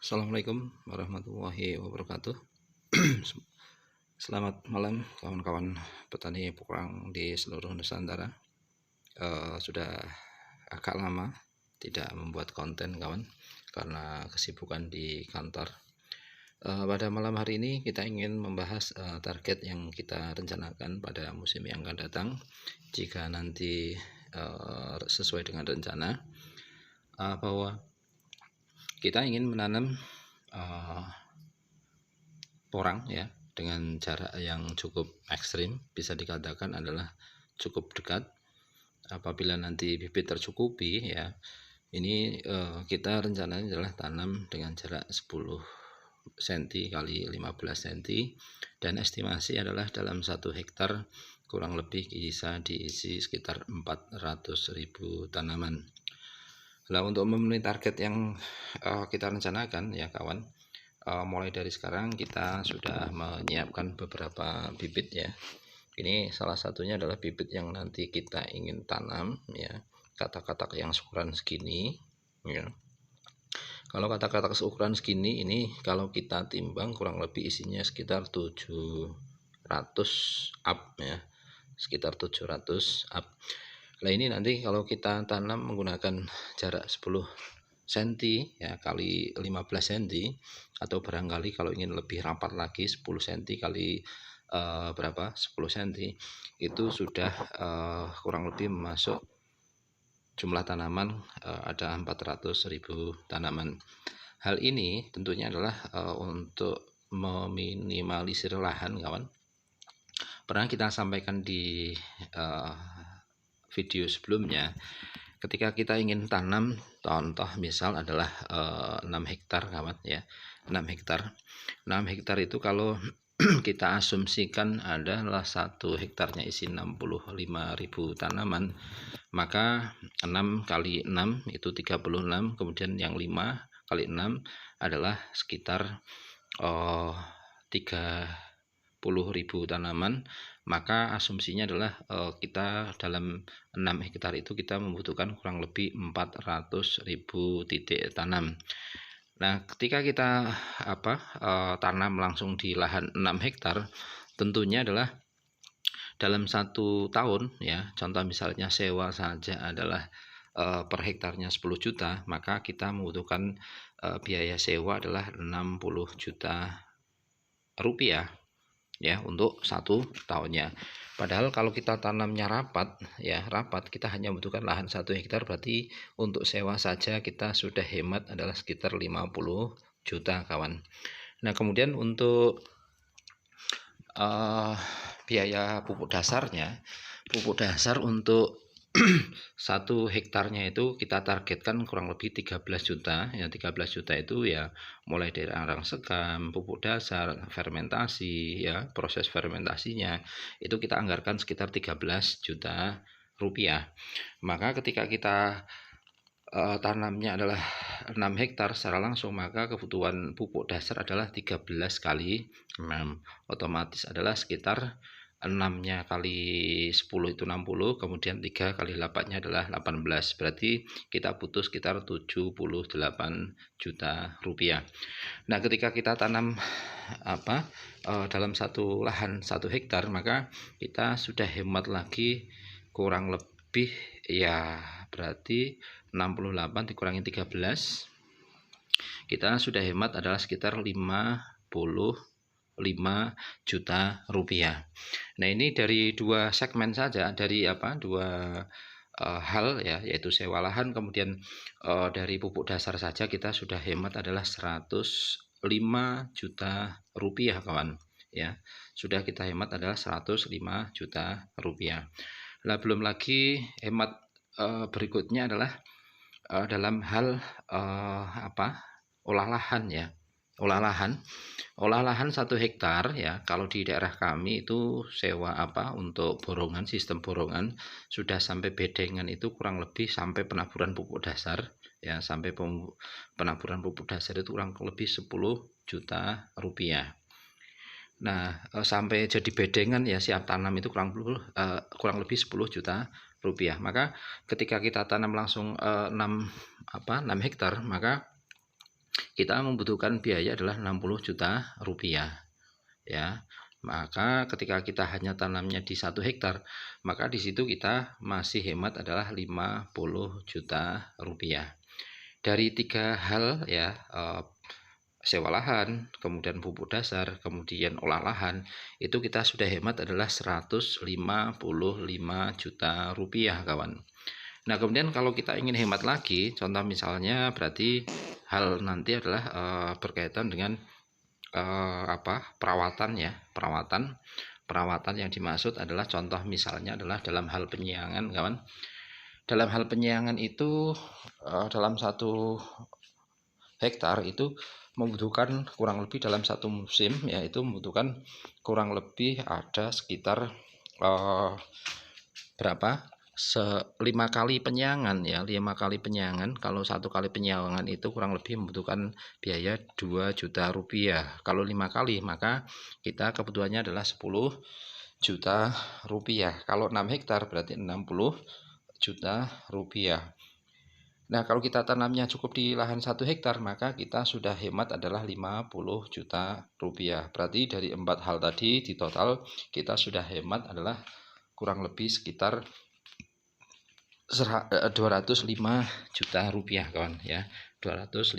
Assalamualaikum warahmatullahi wabarakatuh. Selamat malam kawan-kawan petani pokrang di seluruh Nusantara. Sudah agak lama tidak membuat konten kawan karena kesibukan di kantor. Pada malam hari ini kita ingin membahas target yang kita rencanakan pada musim yang akan datang. Jika nanti sesuai dengan rencana bahwa kita ingin menanam porang ya dengan jarak yang cukup ekstrim, bisa dikatakan adalah cukup dekat. Apabila nanti bibit tercukupi ya, ini kita rencananya adalah tanam dengan jarak 10 cm kali 15 cm, dan estimasi adalah dalam 1 hektar kurang lebih bisa diisi sekitar 400.000 tanaman. Nah, untuk memenuhi target yang kita rencanakan ya kawan, mulai dari sekarang kita sudah menyiapkan beberapa bibit ya. Ini salah satunya adalah bibit yang nanti kita ingin tanam ya, katak-katak yang ukuran segini ya. Kalau katak-katak seukuran segini ini kalau kita timbang kurang lebih isinya sekitar 700 up ya, sekitar 700 up. Nah, ini nanti kalau kita tanam menggunakan jarak 10 cm ya kali 15 cm, atau barangkali kalau ingin lebih rapat lagi 10 cm kali 10 cm, itu sudah kurang lebih masuk jumlah tanaman ada 400.000 tanaman. Hal ini tentunya adalah untuk meminimalisir lahan kawan. Pernah kita sampaikan di video sebelumnya, ketika kita ingin tanam, contoh misal adalah 6 hektar kawan ya, 6 hektar itu kalau kita asumsikan adalah 1 hektarnya isi 65.000 tanaman, maka 6 kali 6 itu 36, kemudian yang 5 kali 6 adalah sekitar 30.000 tanaman. Maka asumsinya adalah kita dalam 6 hektar itu kita membutuhkan kurang lebih 400.000 titik tanam. Nah, ketika kita tanam langsung di lahan 6 hektar, tentunya adalah dalam 1 tahun ya, contoh misalnya sewa saja adalah per hektarnya 10 juta, maka kita membutuhkan biaya sewa adalah 60 juta rupiah ya untuk 1 tahunnya. Padahal kalau kita tanamnya rapat ya, kita hanya membutuhkan lahan 1 hektar, berarti untuk sewa saja kita sudah hemat adalah sekitar 50 juta kawan. Nah, kemudian untuk biaya pupuk dasar untuk 1 hektarnya itu kita targetkan kurang lebih 13 juta ya. 13 juta itu ya mulai dari arang sekam, pupuk dasar, fermentasi ya, proses fermentasinya itu kita anggarkan sekitar 13 juta rupiah. Maka ketika kita tanamnya adalah 6 hektar secara langsung, maka kebutuhan pupuk dasar adalah 13 kali 6, otomatis adalah sekitar 6-nya kali 10 itu 60, kemudian 3 kali 8-nya adalah 18, berarti kita butuh sekitar 78 juta rupiah. Nah, ketika kita tanam dalam 1 lahan 1 hektar, maka kita sudah hemat lagi kurang lebih ya, berarti 68 dikurangi 13, kita sudah hemat adalah sekitar 55 juta rupiah. Nah, ini dari 2 segmen saja, dari 2 hal ya, yaitu sewa lahan kemudian dari pupuk dasar saja kita sudah hemat adalah 105 juta rupiah kawan ya. Sudah kita hemat adalah 105 juta rupiah. Nah, belum lagi hemat berikutnya adalah dalam hal olah lahan ya. Olah lahan 1 hektar ya, kalau di daerah kami itu sewa untuk borongan, sistem borongan sudah sampai bedengan itu kurang lebih sampai penaburan pupuk dasar ya, sampai penaburan pupuk dasar itu kurang lebih 10 juta rupiah. Nah, sampai jadi bedengan ya, siap tanam itu kurang lebih 10 juta rupiah. Maka ketika kita tanam langsung 6 hektar, maka kita membutuhkan biaya adalah 60 juta rupiah ya. Maka ketika kita hanya tanamnya di 1 hektar, maka di situ kita masih hemat adalah 50 juta rupiah. Dari 3 hal ya, sewa lahan, kemudian pupuk dasar, kemudian olah lahan, itu kita sudah hemat adalah 155 juta rupiah kawan. Nah kemudian kalau kita ingin hemat lagi, contoh misalnya berarti hal nanti adalah berkaitan dengan perawatan ya, perawatan yang dimaksud adalah contoh misalnya adalah dalam hal penyiangan kawan. Dalam hal penyiangan itu dalam 1 hektar itu membutuhkan kurang lebih dalam 1 musim, yaitu membutuhkan kurang lebih ada sekitar berapa? 5 kali penyiangan ya, 5 kali penyiangan. Kalau 1 kali penyiangan itu kurang lebih membutuhkan biaya 2 juta rupiah. Kalau 5 kali maka kita kebutuhannya adalah 10 juta rupiah. Kalau 6 hektar berarti 60 juta rupiah. Nah kalau kita tanamnya cukup di lahan 1 hektar maka kita sudah hemat adalah 50 juta rupiah. Berarti dari 4 hal tadi di total kita sudah hemat adalah kurang lebih sekitar 205 juta rupiah kawan ya, 205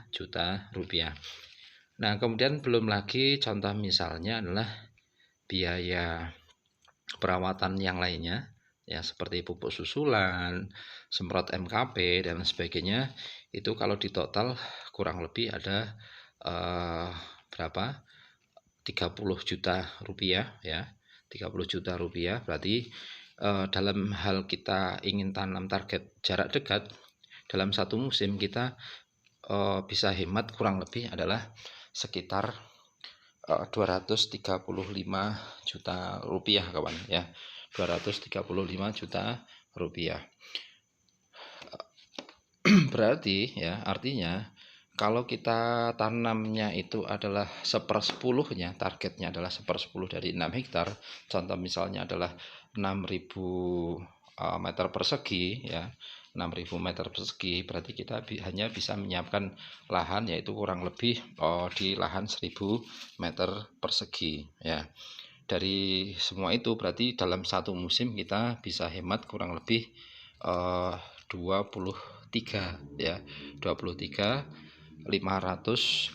juta rupiah. Nah kemudian belum lagi contoh misalnya adalah biaya perawatan yang lainnya ya, seperti pupuk susulan, semprot MKP dan sebagainya. Itu kalau di total kurang lebih ada berapa? 30 juta rupiah ya, 30 juta rupiah. Berarti dalam hal kita ingin tanam target jarak dekat dalam 1 musim kita bisa hemat kurang lebih adalah sekitar 235 juta rupiah kawan ya, 235 juta rupiah. Berarti ya artinya kalau kita tanamnya itu adalah 1/10-nya, targetnya adalah 1/10 dari 6 hektar, contoh misalnya adalah 6.000 meter persegi ya, 6.000 meter persegi, berarti kita hanya bisa menyiapkan lahan yaitu kurang lebih di lahan 1.000 meter persegi ya. Dari semua itu berarti dalam 1 musim kita bisa hemat kurang lebih 23 ya, 500.000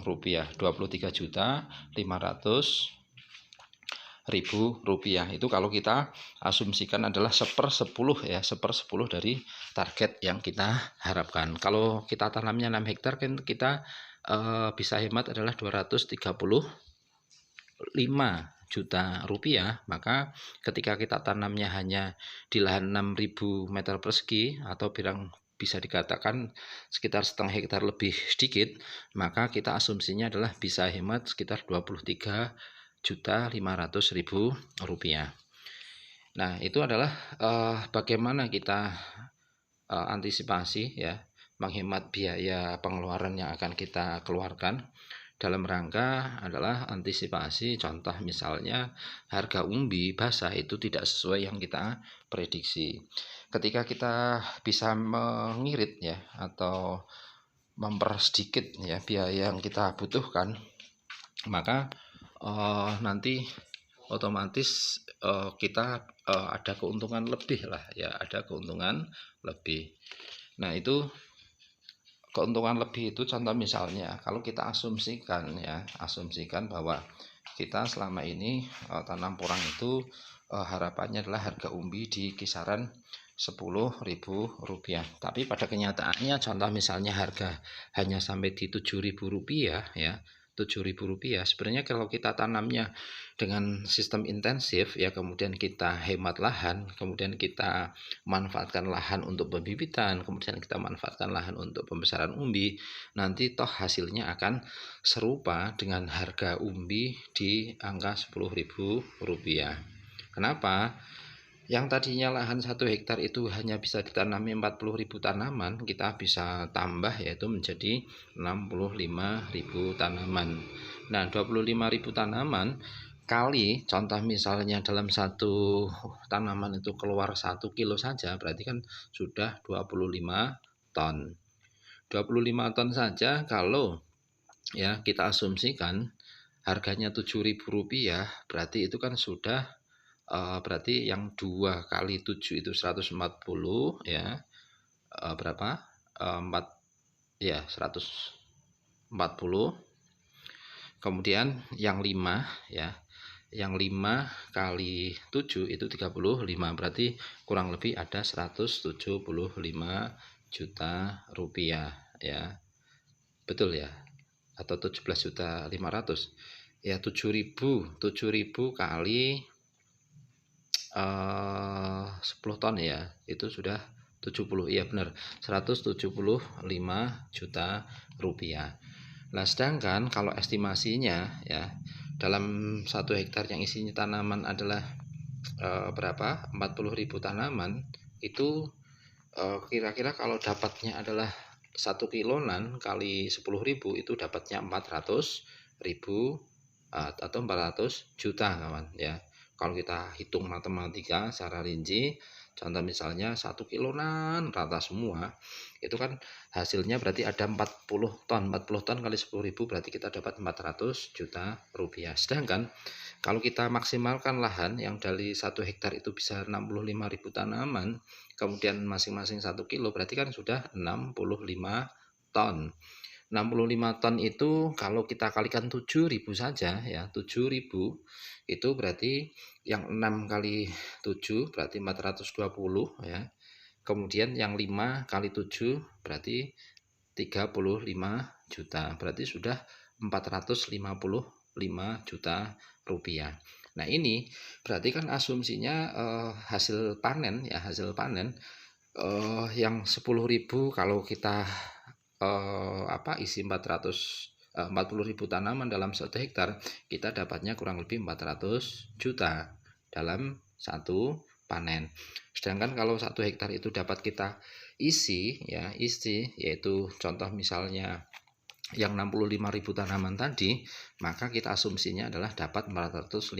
rupiah, 23.500.000 rupiah. Itu kalau kita asumsikan adalah 1/10 ya, 1/10 dari target yang kita harapkan. Kalau kita tanamnya 6 hektar kan kita bisa hemat adalah 235 juta rupiah. Maka ketika kita tanamnya hanya di lahan 6.000 meter persegi atau bisa dikatakan sekitar 1/2 hektar lebih sedikit, maka kita asumsinya adalah bisa hemat sekitar 23.500.000 rupiah. Nah itu adalah bagaimana kita antisipasi ya, menghemat biaya pengeluaran yang akan kita keluarkan dalam rangka adalah antisipasi. Contoh misalnya harga umbi basah itu tidak sesuai yang kita prediksi. Ketika kita bisa mengirit ya atau mempersedikit ya biaya yang kita butuhkan, maka nanti otomatis kita ada keuntungan lebih lah ya, ada keuntungan lebih. Nah itu keuntungan lebih itu contoh misalnya kalau kita asumsikan bahwa kita selama ini tanam porang itu harapannya adalah harga umbi di kisaran 10.000 rupiah, tapi pada kenyataannya contoh misalnya harga hanya sampai di 7.000 rupiah ya, 7.000 rupiah. Sebenarnya kalau kita tanamnya dengan sistem intensif ya, kemudian kita hemat lahan, kemudian kita manfaatkan lahan untuk pembibitan, kemudian kita manfaatkan lahan untuk pembesaran umbi, nanti toh hasilnya akan serupa dengan harga umbi di angka 10.000 rupiah. Kenapa? Yang tadinya lahan 1 hektar itu hanya bisa ditanami 40.000 tanaman, kita bisa tambah yaitu menjadi 65.000 tanaman. Nah 25.000 tanaman kali contoh misalnya dalam 1 tanaman itu keluar 1 kilo saja, berarti kan sudah 25 ton. 25 ton saja kalau ya kita asumsikan harganya Rp7.000, berarti itu kan sudah berarti yang 2 kali 7 itu 140 ya. Berapa? 4 ya 140. Kemudian yang 5 ya. Yang 5 kali 7 itu 35, berarti kurang lebih ada 175 juta rupiah ya. Betul ya? Atau 17.500.000. Ya 7.000 kali 10 ton ya. Itu sudah 70. Iya benar. 175 juta rupiah. Nah, sedangkan kalau estimasinya ya dalam 1 hektar yang isinya tanaman adalah berapa? 40.000 tanaman, itu kira-kira kalau dapatnya adalah 1 kilonan kali 10.000 itu dapatnya 400.000 atau 400 juta kawan ya. Kalau kita hitung matematika secara rinci, contoh misalnya 1 kilonan rata semua, itu kan hasilnya berarti ada 40 ton. 40 ton kali 10.000 berarti kita dapat 400 juta rupiah. Sedangkan kalau kita maksimalkan lahan yang dari 1 hektar itu bisa 65.000 tanaman, kemudian masing-masing 1 kilo, berarti kan sudah 65 ton. 65 ton itu kalau kita kalikan 7.000 saja ya, 7.000 itu berarti yang 6 kali 7 berarti 420 ya. Kemudian yang 5 kali 7 berarti 35 juta. Berarti sudah 455 juta rupiah. Nah, ini berarti kan asumsinya hasil panen ya, hasil panen yang 10.000 kalau kita isi 40.000 tanaman dalam 1 hektar, kita dapatnya kurang lebih 400 juta dalam 1 panen. Sedangkan kalau 1 hektar itu dapat kita isi yaitu contoh misalnya yang 65.000 tanaman tadi, maka kita asumsinya adalah dapat 455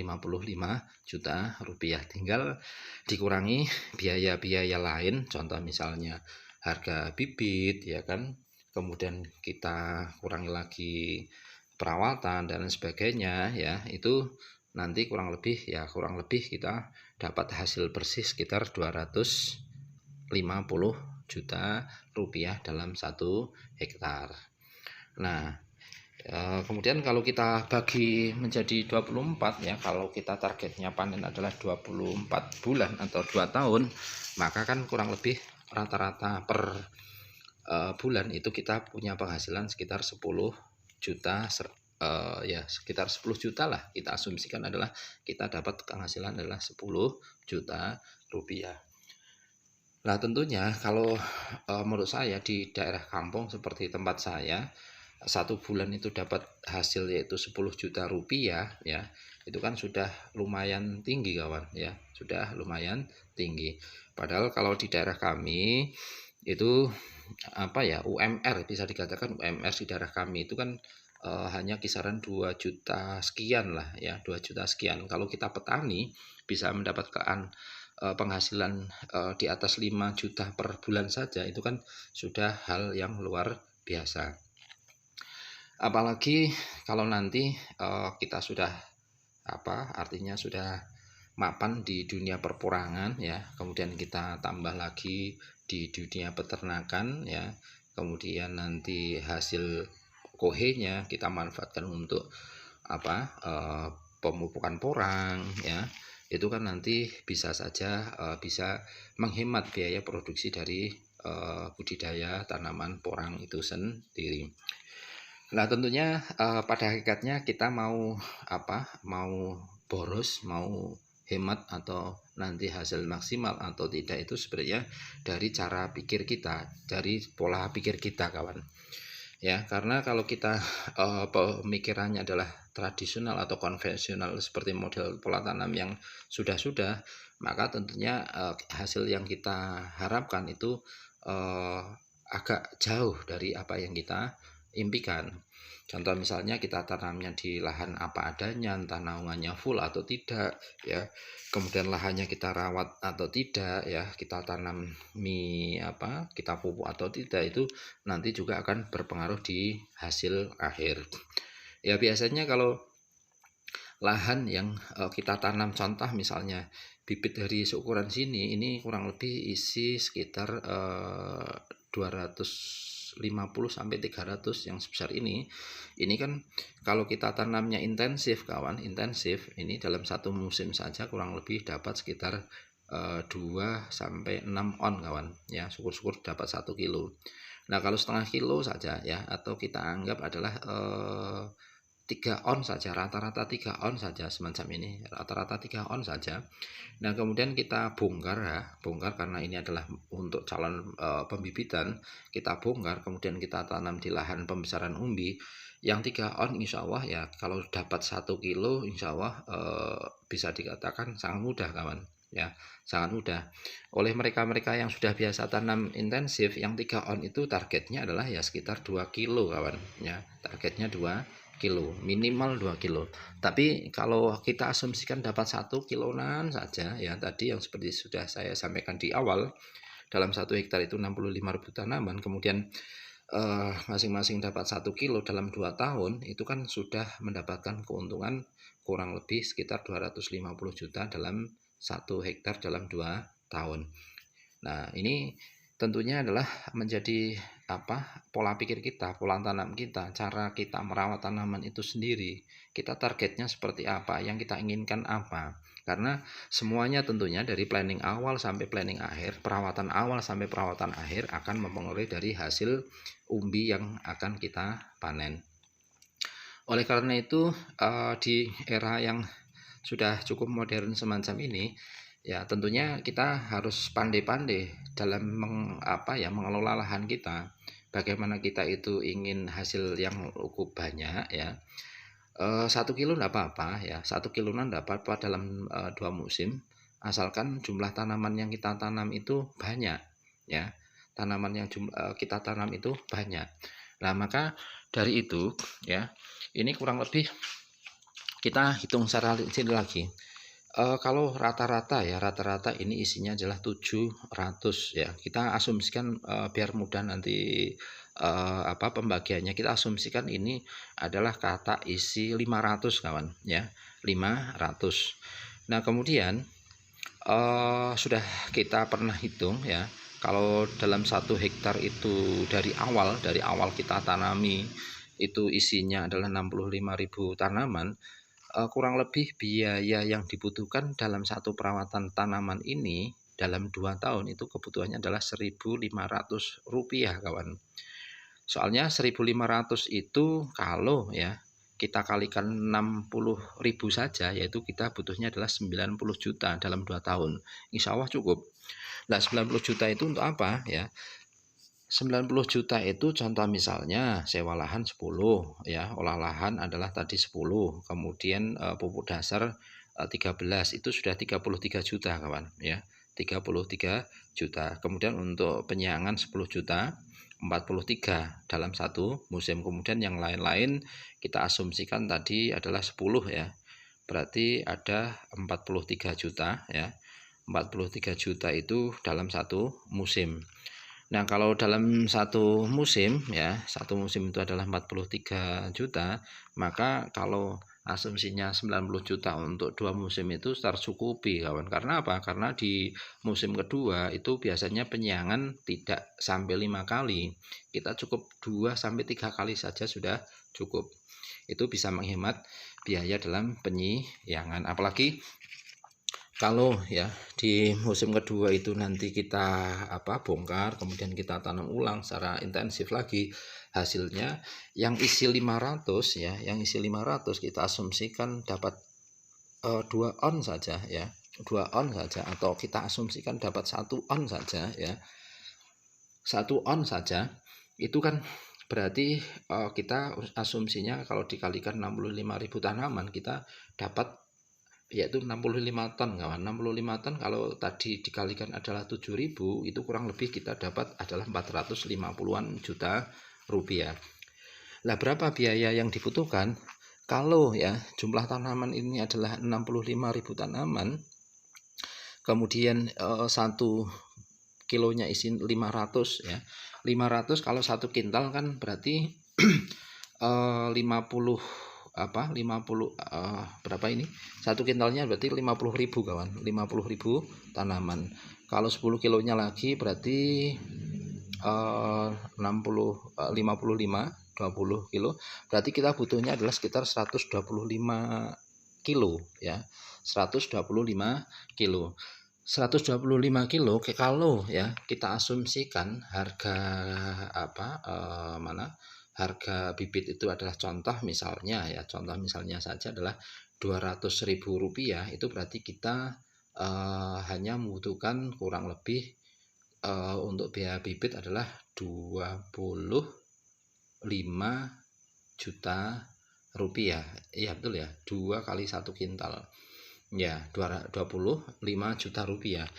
juta rupiah. Tinggal dikurangi biaya-biaya lain, contoh misalnya harga bibit ya kan, kemudian kita kurangi lagi perawatan dan sebagainya ya, itu nanti kurang lebih kita dapat hasil bersih sekitar 250 juta rupiah dalam 1 hektar. Nah, kemudian kalau kita bagi menjadi 24 ya, kalau kita targetnya panen adalah 24 bulan atau 2 tahun, maka kan kurang lebih rata-rata per bulan itu kita punya penghasilan sekitar 10 juta ya sekitar 10 juta lah, kita asumsikan adalah kita dapat penghasilan adalah 10 juta rupiah. Nah, tentunya kalau menurut saya di daerah kampung seperti tempat saya, 1 bulan itu dapat hasil yaitu 10 juta rupiah ya, itu kan sudah lumayan tinggi kawan ya, sudah lumayan tinggi. Padahal kalau di daerah kami itu UMR, bisa dikatakan UMR di daerah kami itu kan hanya kisaran 2 juta sekian lah ya, 2 juta sekian. Kalau kita petani bisa mendapatkan penghasilan di atas 5 juta per bulan saja, itu kan sudah hal yang luar biasa. Apalagi kalau nanti kita sudah artinya sudah mapan di dunia perporangan ya, kemudian kita tambah lagi di dunia peternakan ya, kemudian nanti hasil kohenya kita manfaatkan untuk pemupukan porang ya, itu kan nanti bisa saja bisa menghemat biaya produksi dari budidaya tanaman porang itu sendiri. Nah, tentunya pada hakikatnya kita mau boros, mau hemat atau nanti hasil maksimal atau tidak, itu sebenarnya dari cara pikir kita, dari pola pikir kita kawan ya. Karena kalau kita pemikirannya adalah tradisional atau konvensional seperti model pola tanam yang sudah, maka tentunya hasil yang kita harapkan itu agak jauh dari apa yang kita impikan. Contoh misalnya kita tanamnya di lahan apa adanya, entah naungannya full atau tidak ya. Kemudian lahannya kita rawat atau tidak ya, kita tanami kita pupuk atau tidak, itu nanti juga akan berpengaruh di hasil akhir. Ya biasanya kalau lahan yang kita tanam, contoh misalnya bibit dari seukuran sini, ini kurang lebih isi sekitar 250 sampai 300 yang sebesar ini kan kalau kita tanamnya intensif kawan, intensif ini dalam satu musim saja kurang lebih dapat sekitar 2 sampai 6 on kawan ya, syukur-syukur dapat 1 kilo. Nah kalau setengah kilo saja ya, atau kita anggap adalah 3 on saja, rata-rata 3 on saja semacam ini, rata-rata 3 on saja. Nah kemudian kita bongkar ya, bongkar karena ini adalah untuk calon pembibitan, kita bongkar kemudian kita tanam di lahan pembesaran umbi yang 3 on, insya Allah ya kalau dapat 1 kilo insya Allah bisa dikatakan sangat mudah kawan ya, sangat mudah. Oleh mereka-mereka yang sudah biasa tanam intensif, yang 3 on itu targetnya adalah ya sekitar 2 kilo kawan ya, targetnya 2 kilo, minimal 2 kilo. Tapi kalau kita asumsikan dapat 1 kiloan saja ya, tadi yang seperti sudah saya sampaikan di awal, dalam 1 hektar itu 65.000 tanaman, kemudian masing-masing dapat 1 kilo dalam 2 tahun, itu kan sudah mendapatkan keuntungan kurang lebih sekitar 250 juta dalam 1 hektar dalam 2 tahun. Nah ini tentunya adalah menjadi pola pikir kita, pola tanam kita, cara kita merawat tanaman itu sendiri. Kita targetnya seperti apa, yang kita inginkan apa. Karena semuanya tentunya dari planning awal sampai planning akhir, perawatan awal sampai perawatan akhir akan mempengaruhi dari hasil umbi yang akan kita panen. Oleh karena itu di era yang sudah cukup modern semacam ini, ya tentunya kita harus pandai-pandai dalam mengelola lahan kita. Bagaimana kita itu ingin hasil yang cukup banyak ya, 1 kilo enggak apa-apa ya, 1 kiloan enggak apa-apa dalam 2 musim, asalkan jumlah tanaman yang kita tanam itu banyak ya, tanaman yang kita tanam itu banyak. Nah maka dari itu ya, ini kurang lebih kita hitung secara sini lagi. Kalau rata-rata ya, rata-rata ini isinya adalah 700 ya. Kita asumsikan biar mudah nanti pembagiannya, kita asumsikan ini adalah kata isi 500 kawan ya, 500. Nah kemudian sudah kita pernah hitung ya, kalau dalam 1 hektar itu dari awal kita tanami itu isinya adalah 65.000 tanaman, kurang lebih biaya yang dibutuhkan dalam satu perawatan tanaman ini dalam 2 tahun itu kebutuhannya adalah Rp1.500 kawan. Soalnya 1.500 itu kalau ya kita kalikan 60.000 saja, yaitu kita butuhnya adalah 90 juta dalam 2 tahun. Insya Allah cukup. Nah 90 juta itu untuk apa ya? 90 juta itu contoh misalnya sewa lahan 10 ya, olah lahan adalah tadi 10, kemudian pupuk dasar 13, itu sudah 33 juta kawan ya, 33 juta. Kemudian untuk penyiangan 10 juta, 43 dalam 1 musim. Kemudian yang lain-lain kita asumsikan tadi adalah 10 ya, berarti ada 43 juta ya, 43 juta itu dalam 1 musim. Nah kalau dalam 1 musim ya, 1 musim itu adalah 43 juta, maka kalau asumsinya 90 juta untuk 2 musim itu tercukupi kawan. Karena apa? Karena di musim kedua itu biasanya penyiangan tidak sampai 5 kali. Kita cukup 2 sampai 3 kali saja sudah cukup. Itu bisa menghemat biaya dalam penyiangan. Apalagi kalau ya di musim kedua itu nanti kita bongkar, kemudian kita tanam ulang secara intensif lagi, hasilnya yang isi 500 ya, yang isi 500 kita asumsikan dapat 2 on saja ya, 2 on saja, atau kita asumsikan dapat 1 on saja ya, 1 on saja, itu kan berarti kita asumsinya kalau dikalikan 65.000 tanaman kita dapat yaitu 65 ton kawan. 65 ton kalau tadi dikalikan adalah 7.000, itu kurang lebih kita dapat adalah 450-an juta rupiah. Lah berapa biaya yang dibutuhkan? Kalau ya jumlah tanaman ini adalah 65.000 tanaman, kemudian 1 kilonya isi 500 ya. 500 kalau 1 kintal kan berarti 50 berapa ini? 1 kintalnya berarti 50.000 kawan, 50.000 tanaman. Kalau 10 kilonya lagi berarti 55 20 kilo, berarti kita butuhnya adalah sekitar 125 kilo ya. 125 kilo. 125 kilo kalau ya kita asumsikan harga harga bibit itu adalah contoh misalnya saja adalah Rp200.000, itu berarti kita hanya membutuhkan kurang lebih untuk biaya bibit adalah 25 juta rupiah. Iya betul ya, 2 kali 1 kintal ya, 25 juta rupiah.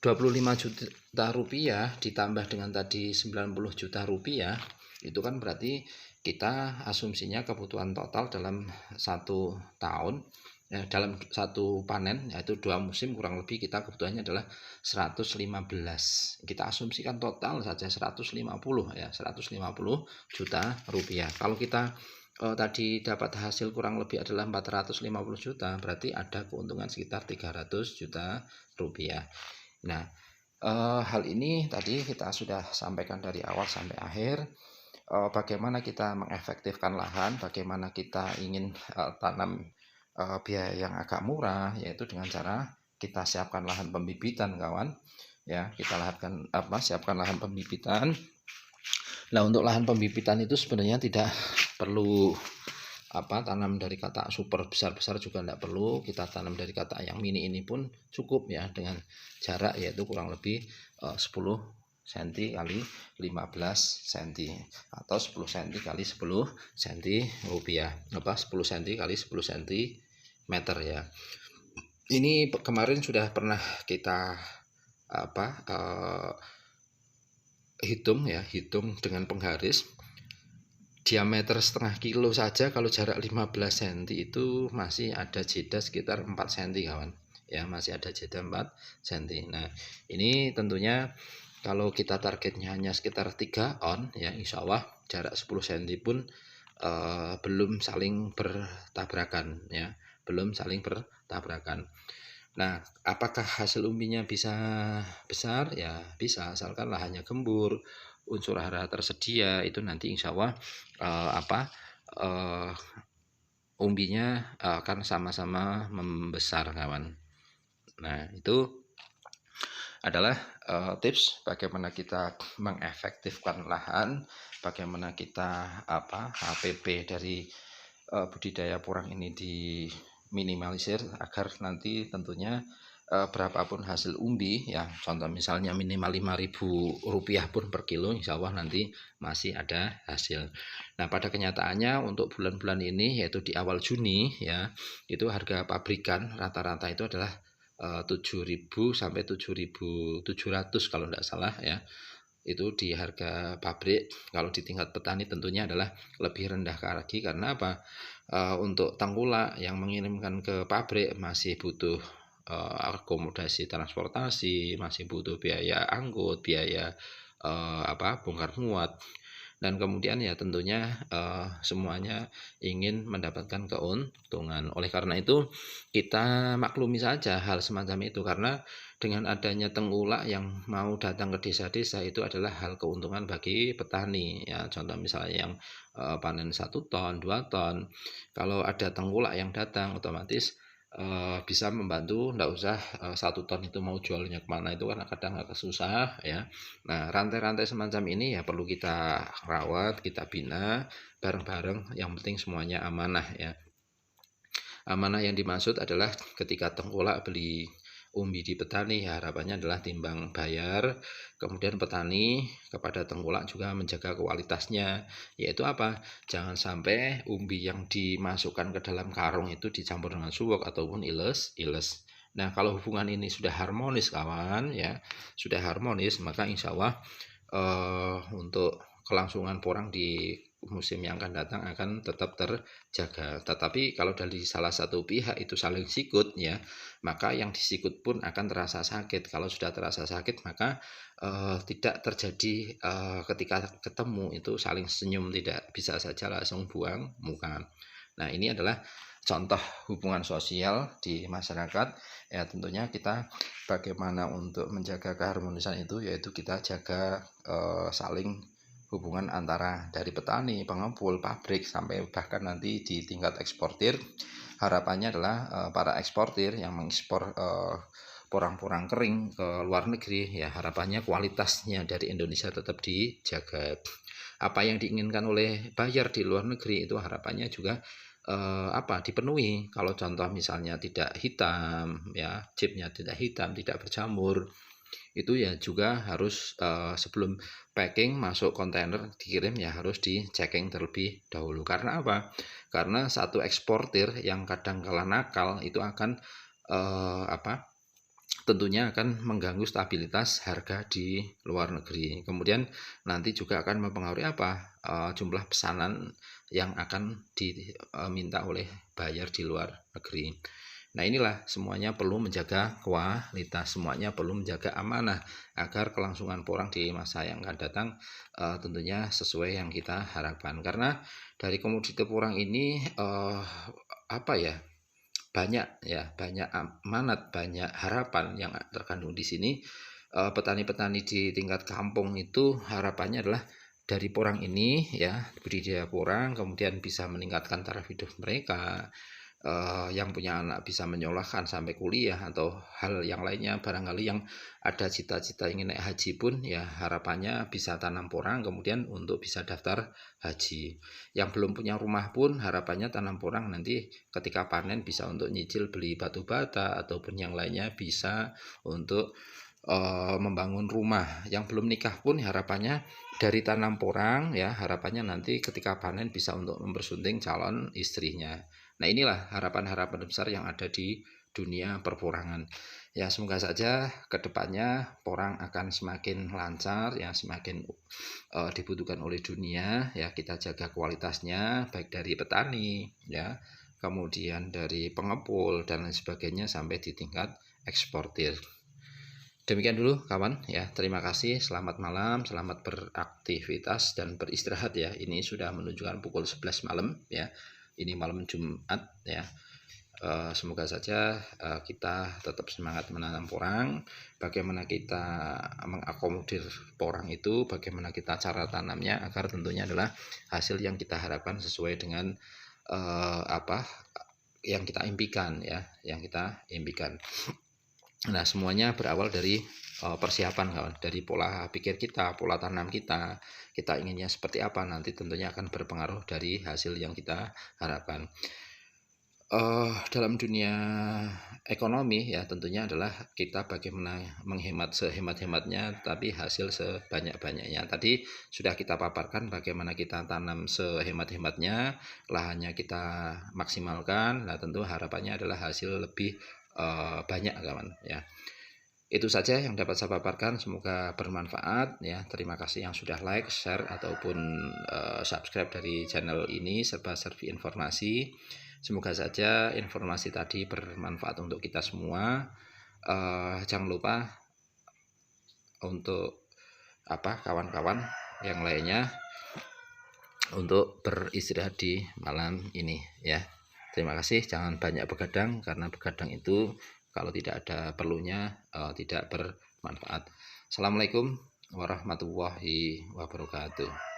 25 juta rupiah ditambah dengan tadi 90 juta rupiah, itu kan berarti kita asumsinya kebutuhan total dalam 1 tahun ya, dalam 1 panen yaitu 2 musim kurang lebih kita kebutuhannya adalah 115. Kita asumsikan total saja 150 ya, 150 juta rupiah. Kalau kita tadi dapat hasil kurang lebih adalah 450 juta, berarti ada keuntungan sekitar 300 juta rupiah. Nah, hal ini tadi kita sudah sampaikan dari awal sampai akhir. Bagaimana kita mengefektifkan lahan, bagaimana kita ingin tanam biaya yang agak murah, yaitu dengan cara kita siapkan lahan pembibitan kawan ya, kita siapkan lahan pembibitan. Nah, untuk lahan pembibitan itu sebenarnya tidak perlu tanam dari katak super besar-besar juga tidak perlu, kita tanam dari katak yang mini ini pun cukup ya, dengan jarak yaitu kurang lebih 10 cm kali 15 cm atau 10 cm kali 10 cm rupiah 10 cm kali 10 cm ya. Ini kemarin sudah pernah kita hitung dengan penggaris diameter setengah kilo saja. Kalau jarak 15 cm itu masih ada jeda sekitar 4 cm kawan ya, masih ada jeda 4 cm. Nah, ini tentunya kalau kita targetnya hanya sekitar 3 on ya, insya Allah jarak 10 cm pun belum saling bertabrakan ya, belum saling bertabrakan. Nah, apakah hasil umbinya bisa besar? Ya bisa, asalkan lahannya gembur, unsur hara tersedia, itu nanti insya Allah umbinya akan sama-sama membesar kawan. Nah, itu adalah tips bagaimana kita mengefektifkan lahan, bagaimana kita HPP dari budidaya porang ini diminimalisir agar nanti tentunya berapapun hasil umbi ya, contoh misalnya minimal Rp5.000 pun per kilo, insya Allah nanti masih ada hasil. Nah, pada kenyataannya untuk bulan-bulan ini yaitu di awal Juni ya, itu harga pabrikan rata-rata itu adalah 7.000 sampai 7.700 kalau tidak salah ya, itu di harga pabrik. Kalau di tingkat petani tentunya adalah lebih rendah lagi, karena apa? Untuk tengkulak yang mengirimkan ke pabrik masih butuh akomodasi transportasi, masih butuh biaya angkut, biaya bongkar muat, dan kemudian ya tentunya semuanya ingin mendapatkan keuntungan. Oleh karena itu kita maklumi saja hal semacam itu, karena dengan adanya tengkulak yang mau datang ke desa-desa itu adalah hal keuntungan bagi petani ya. Contoh misalnya yang panen 1 ton, 2 ton, kalau ada tengkulak yang datang otomatis bisa membantu, tidak usah 1 ton itu mau jualnya kemana, itu kan kadang agak susah ya. Nah, rantai-rantai semacam ini ya perlu kita rawat, kita bina bareng-bareng, yang penting semuanya amanah ya. Amanah yang dimaksud adalah ketika tengkulak beli umbi di petani ya, harapannya adalah timbang bayar, kemudian petani kepada tengkulak juga menjaga kualitasnya, yaitu apa? Jangan sampai umbi yang dimasukkan ke dalam karung itu dicampur dengan suwok ataupun iles. Nah, kalau hubungan ini sudah harmonis kawan ya, sudah harmonis, maka insya Allah untuk kelangsungan porang di musim yang akan datang akan tetap terjaga. Tetapi kalau dari salah satu pihak itu saling sikut ya, maka yang disikut pun akan terasa sakit. Kalau sudah terasa sakit maka tidak terjadi ketika ketemu itu saling senyum, tidak bisa saja langsung buang muka. Nah, ini adalah contoh hubungan sosial di masyarakat. Ya, tentunya kita bagaimana untuk menjaga keharmonisan itu, yaitu kita jaga saling hubungan antara dari petani, pengepul, pabrik, sampai bahkan nanti di tingkat eksportir. Harapannya adalah para eksportir yang mengekspor porang-porang kering ke luar negeri, ya harapannya kualitasnya dari Indonesia tetap dijaga. Apa yang diinginkan oleh buyer di luar negeri itu harapannya juga dipenuhi. Kalau contoh misalnya tidak hitam, ya chipnya tidak hitam, tidak berjamur, itu ya juga harus sebelum packing masuk kontainer dikirim ya harus dicekking terlebih dahulu. Karena apa? Karena satu eksportir yang kadang kala nakal itu akan tentunya akan mengganggu stabilitas harga di luar negeri. Kemudian nanti juga akan mempengaruhi jumlah pesanan yang akan diminta oleh buyer di luar negeri. Nah, inilah semuanya perlu menjaga kualitas, semuanya perlu menjaga amanah agar kelangsungan porang di masa yang akan datang tentunya sesuai yang kita harapkan. Karena dari komoditi porang ini banyak amanat, banyak harapan yang terkandung di sini. Petani-petani di tingkat kampung itu harapannya adalah dari porang ini ya, budidaya porang kemudian bisa meningkatkan taraf hidup mereka, yang punya anak bisa menyekolahkan sampai kuliah atau hal yang lainnya. Barangkali yang ada cita-cita ingin naik haji pun ya harapannya bisa tanam porang kemudian untuk bisa daftar haji. Yang belum punya rumah pun harapannya tanam porang nanti ketika panen bisa untuk nyicil beli batu bata ataupun yang lainnya bisa untuk membangun rumah. Yang belum nikah pun harapannya dari tanam porang ya harapannya nanti ketika panen bisa untuk mempersunting calon istrinya. Nah, inilah harapan-harapan besar yang ada di dunia perporangan. Ya, semoga saja kedepannya porang akan semakin lancar, yang semakin dibutuhkan oleh dunia. Ya, kita jaga kualitasnya, baik dari petani, ya, kemudian dari pengepul dan lain sebagainya sampai di tingkat eksportir. Demikian dulu kawan ya, terima kasih, selamat malam, selamat beraktivitas dan beristirahat ya. Ini sudah menunjukkan pukul 11 malam ya. Ini malam Jumat ya. Semoga saja kita tetap semangat menanam porang. Bagaimana kita mengakomodir porang itu, bagaimana kita cara tanamnya agar tentunya adalah hasil yang kita harapkan sesuai dengan yang kita impikan ya, yang kita impikan. Nah, semuanya berawal dari persiapan kawan, dari pola pikir kita, pola tanam kita inginnya seperti apa, nanti tentunya akan berpengaruh dari hasil yang kita harapkan. Dalam dunia ekonomi ya tentunya adalah kita bagaimana menghemat sehemat-hematnya tapi hasil sebanyak-banyaknya. Tadi sudah kita paparkan bagaimana kita tanam sehemat-hematnya, lahannya kita maksimalkan. Nah, tentu harapannya adalah hasil lebih banyak kawan ya. Itu saja yang dapat saya paparkan, semoga bermanfaat ya. Terima kasih yang sudah like, share ataupun subscribe dari channel ini serta servi informasi. Semoga saja informasi tadi bermanfaat untuk kita semua. Jangan lupa untuk kawan-kawan yang lainnya untuk beristirahat di malam ini ya. Terima kasih, jangan banyak begadang karena begadang itu kalau tidak ada perlunya tidak bermanfaat. Assalamualaikum warahmatullahi wabarakatuh.